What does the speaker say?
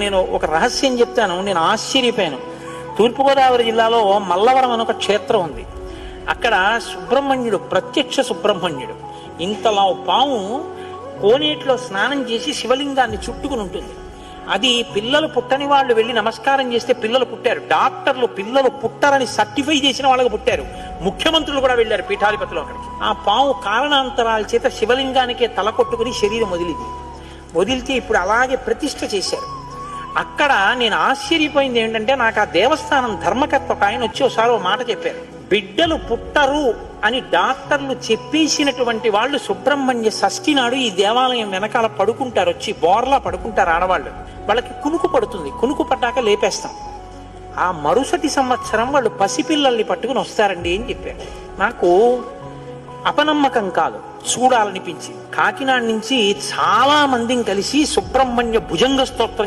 నేను ఒక రహస్యం చెప్తాను. నేను ఆశ్చర్యపోయాను. తూర్పుగోదావరి జిల్లాలో మల్లవరం అని ఒక క్షేత్రం ఉంది. అక్కడ సుబ్రహ్మణ్యుడు, ప్రత్యక్ష సుబ్రహ్మణ్యుడు, ఇంతలా పాము కోనేటిలో స్నానం చేసి శివలింగాన్ని చుట్టుకుని ఉంటుంది. అది పిల్లలు పుట్టని వాళ్ళు వెళ్ళి నమస్కారం చేస్తే పిల్లలు పుట్టారు. డాక్టర్లు పిల్లలు పుట్టారని సర్టిఫై చేసిన వాళ్ళకి పుట్టారు. ముఖ్యమంత్రులు కూడా వెళ్ళారు పీఠాధిపతులు అక్కడికి. ఆ పాము కారణాంతరాల చేత శివలింగానికే తల కొట్టుకుని శరీరం వదిలితే ఇప్పుడు అలాగే ప్రతిష్ఠ చేశారు. అక్కడ నేను ఆశ్చర్యపోయింది ఏంటంటే, నాకు ఆ దేవస్థానం ధర్మకర్త ఒక ఆయన వచ్చి ఒకసారి ఒక మాట చెప్పారు. బిడ్డలు పుట్టరు అని డాక్టర్లు చెప్పేసినటువంటి వాళ్ళు సుబ్రహ్మణ్య షష్ఠి నాడు ఈ దేవాలయం వెనకాల పడుకుంటారు, వచ్చి బోర్లా పడుకుంటారు ఆడవాళ్ళు. వాళ్ళకి కునుకు పడుతుంది, కునుకు పడ్డాక లేపేస్తాం. ఆ మరుసటి సంవత్సరం వాళ్ళు పసిపిల్లల్ని పట్టుకుని వస్తారండి అని చెప్పారు. నాకు అపనమ్మకం కాదు, చూడాలనిపించి కాకినాడ నుంచి చాలా మందిని కలిసి సుబ్రహ్మణ్య భుజంగ స్తోత్రం